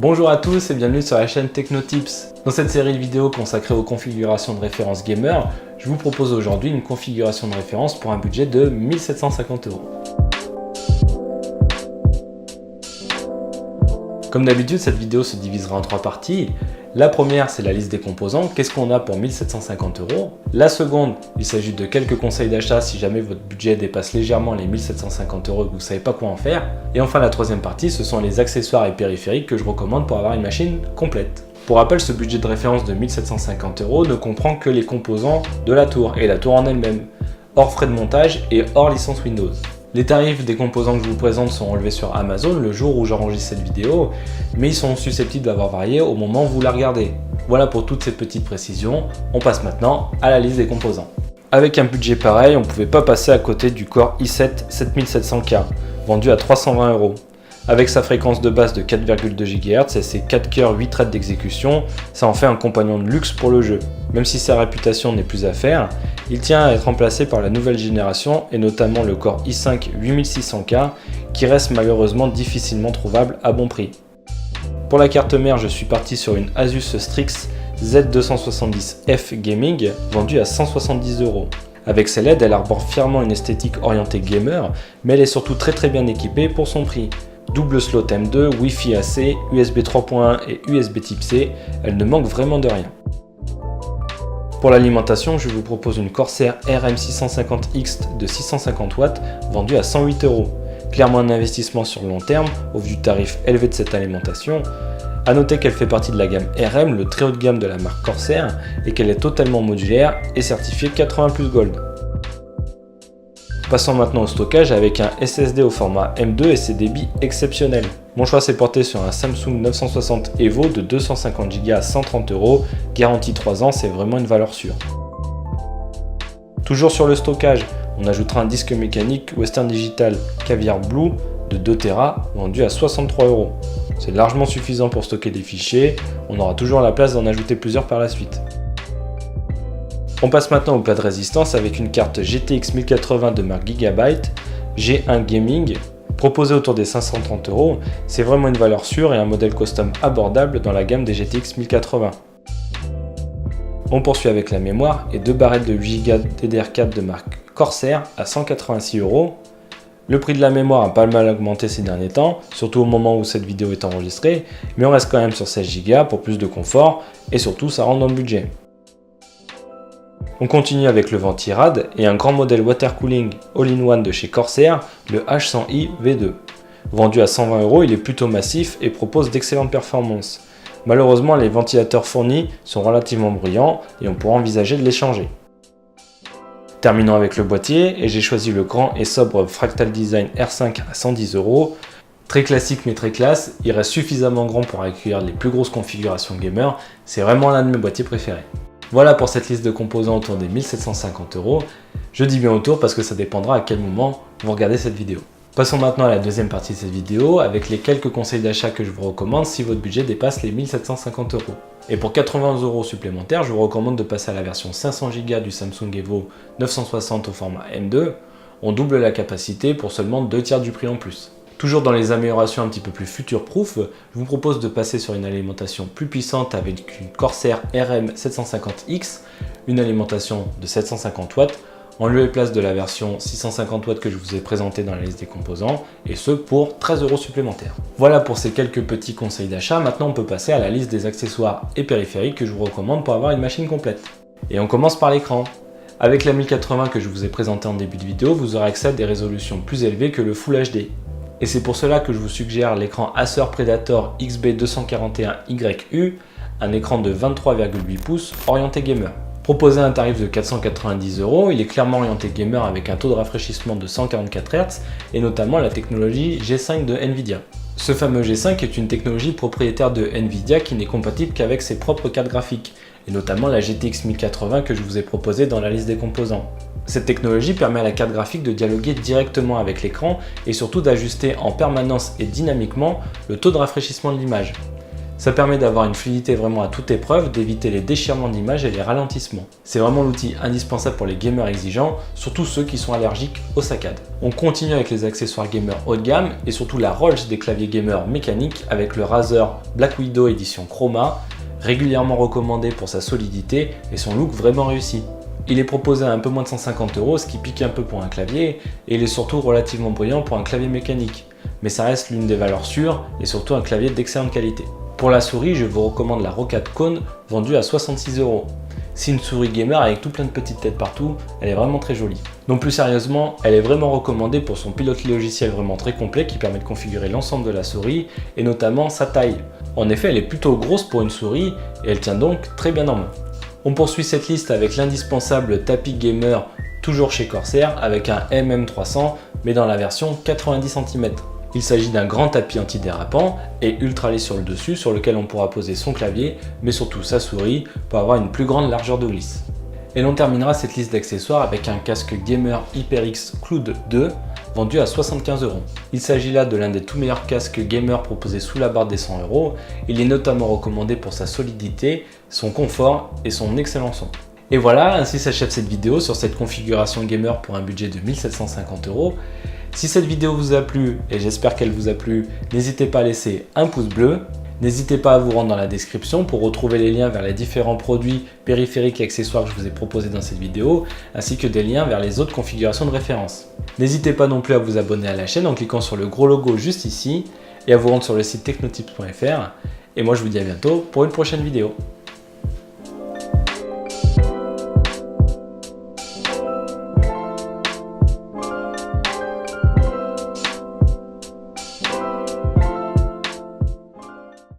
Bonjour à tous et bienvenue sur la chaîne TechnoTips. Dans cette série de vidéos consacrée aux configurations de référence gamer, je vous propose aujourd'hui une configuration de référence pour un budget de 1750 €. Comme d'habitude, cette vidéo se divisera en trois parties. La première, c'est la liste des composants. Qu'est-ce qu'on a pour 1750 €? La seconde, il s'agit de quelques conseils d'achat si jamais votre budget dépasse légèrement les 1750 € et que vous ne savez pas quoi en faire. Et enfin, la troisième partie, ce sont les accessoires et périphériques que je recommande pour avoir une machine complète. Pour rappel, ce budget de référence de 1750 € ne comprend que les composants de la tour et la tour en elle-même, hors frais de montage et hors licence Windows. Les tarifs des composants que je vous présente sont relevés sur Amazon le jour où j'enregistre cette vidéo, mais ils sont susceptibles d'avoir varié au moment où vous la regardez. Voilà pour toutes ces petites précisions, on passe maintenant à la liste des composants. Avec un budget pareil, on ne pouvait pas passer à côté du Core i7 7700K, vendu à 320 €. Avec sa fréquence de base de 4,2 GHz et ses 4 cœurs 8 threads d'exécution, ça en fait un compagnon de luxe pour le jeu. Même si sa réputation n'est plus à faire, il tient à être remplacé par la nouvelle génération et notamment le Core i5 8600K qui reste malheureusement difficilement trouvable à bon prix. Pour la carte mère, je suis parti sur une Asus Strix Z270F Gaming vendue à 170 €. Avec ses LED, elle arbore fièrement une esthétique orientée gamer, mais elle est surtout très bien équipée pour son prix. Double slot M2, Wi-Fi AC, USB 3.1 et USB Type C, elle ne manque vraiment de rien. Pour l'alimentation, je vous propose une Corsair RM650X de 650 watts vendue à 108 €. Clairement un investissement sur le long terme au vu du tarif élevé de cette alimentation. A noter qu'elle fait partie de la gamme RM, le très haut de gamme de la marque Corsair, et qu'elle est totalement modulaire et certifiée 80+ Gold. Passons maintenant au stockage avec un SSD au format M2 et ses débits exceptionnels. Mon choix s'est porté sur un Samsung 960 EVO de 250 Go à 130 €, garantie 3 ans, c'est vraiment une valeur sûre. Toujours sur le stockage, on ajoutera un disque mécanique Western Digital Caviar Blue de 2 Tera vendu à 63 €. C'est largement suffisant pour stocker des fichiers, on aura toujours la place d'en ajouter plusieurs par la suite. On passe maintenant au plat de résistance avec une carte GTX 1080 de marque Gigabyte G1 Gaming, proposée autour des 530 €. C'est vraiment une valeur sûre et un modèle custom abordable dans la gamme des GTX 1080. On poursuit avec la mémoire et 2 barrettes de 8 Go DDR4 de marque Corsair à 186 €. Le prix de la mémoire a pas mal augmenté ces derniers temps, surtout au moment où cette vidéo est enregistrée, mais on reste quand même sur 16 Go pour plus de confort et surtout ça rentre dans le budget. On continue avec le Ventirad et un grand modèle water cooling all-in-one de chez Corsair, le H100i V2. Vendu à 120 €, il est plutôt massif et propose d'excellentes performances. Malheureusement, les ventilateurs fournis sont relativement bruyants et on pourra envisager de les changer. Terminons avec le boîtier et j'ai choisi le grand et sobre Fractal Design R5 à 110 €. Très classique mais très classe, il reste suffisamment grand pour accueillir les plus grosses configurations gamer, c'est vraiment l'un de mes boîtiers préférés. Voilà pour cette liste de composants autour des 1750 €. Je dis bien autour parce que ça dépendra à quel moment vous regardez cette vidéo. Passons maintenant à la deuxième partie de cette vidéo avec les quelques conseils d'achat que je vous recommande si votre budget dépasse les 1750 €. Et pour 80 € supplémentaires, je vous recommande de passer à la version 500 Go du Samsung EVO 960 au format M2. On double la capacité pour seulement 2 tiers du prix en plus. Toujours dans les améliorations un petit peu plus future-proof, je vous propose de passer sur une alimentation plus puissante avec une Corsair RM750X, une alimentation de 750 watts, en lieu et place de la version 650 watts que je vous ai présentée dans la liste des composants, et ce pour 13 € supplémentaires. Voilà pour ces quelques petits conseils d'achat, maintenant on peut passer à la liste des accessoires et périphériques que je vous recommande pour avoir une machine complète. Et on commence par l'écran. Avec la 1080 que je vous ai présentée en début de vidéo, vous aurez accès à des résolutions plus élevées que le Full HD. Et c'est pour cela que je vous suggère l'écran Acer Predator XB241YU, un écran de 23,8 pouces orienté gamer. Proposé à un tarif de 490 €, il est clairement orienté gamer avec un taux de rafraîchissement de 144 Hz et notamment la technologie G5 de Nvidia. Ce fameux G5 est une technologie propriétaire de Nvidia qui n'est compatible qu'avec ses propres cartes graphiques, et notamment la GTX 1080 que je vous ai proposée dans la liste des composants. Cette technologie permet à la carte graphique de dialoguer directement avec l'écran et surtout d'ajuster en permanence et dynamiquement le taux de rafraîchissement de l'image. Ça permet d'avoir une fluidité vraiment à toute épreuve, d'éviter les déchirements d'image et les ralentissements. C'est vraiment l'outil indispensable pour les gamers exigeants, surtout ceux qui sont allergiques aux saccades. On continue avec les accessoires gamer haut de gamme et surtout la Rolls des claviers gamer mécaniques avec le Razer Black Widow édition Chroma, régulièrement recommandé pour sa solidité et son look vraiment réussi. Il est proposé à un peu moins de 150 €, ce qui pique un peu pour un clavier, et il est surtout relativement brillant pour un clavier mécanique. Mais ça reste l'une des valeurs sûres et surtout un clavier d'excellente qualité. Pour la souris, je vous recommande la Roccat Kone vendue à 66 €. C'est une souris gamer avec tout plein de petites têtes partout, elle est vraiment très jolie. Donc plus sérieusement, elle est vraiment recommandée pour son pilote logiciel vraiment très complet qui permet de configurer l'ensemble de la souris et notamment sa taille. En effet, elle est plutôt grosse pour une souris et elle tient donc très bien en main. On poursuit cette liste avec l'indispensable tapis gamer toujours chez Corsair avec un MM300 mais dans la version 90 cm. Il s'agit d'un grand tapis antidérapant et ultra lisse sur le dessus sur lequel on pourra poser son clavier mais surtout sa souris pour avoir une plus grande largeur de glisse. Et l'on terminera cette liste d'accessoires avec un casque gamer HyperX Cloud 2 vendu à 75 €. Il s'agit là de l'un des tout meilleurs casques gamer proposés sous la barre des 100 €. Il est notamment recommandé pour sa solidité, son confort et son excellent son. Et voilà, ainsi s'achève cette vidéo sur cette configuration gamer pour un budget de 1750 €. Si cette vidéo vous a plu, et j'espère qu'elle vous a plu, n'hésitez pas à laisser un pouce bleu. N'hésitez pas à vous rendre dans la description pour retrouver les liens vers les différents produits, périphériques et accessoires que je vous ai proposés dans cette vidéo, ainsi que des liens vers les autres configurations de référence. N'hésitez pas non plus à vous abonner à la chaîne en cliquant sur le gros logo juste ici, et à vous rendre sur le site technotips.fr. Et moi je vous dis à bientôt pour une prochaine vidéo.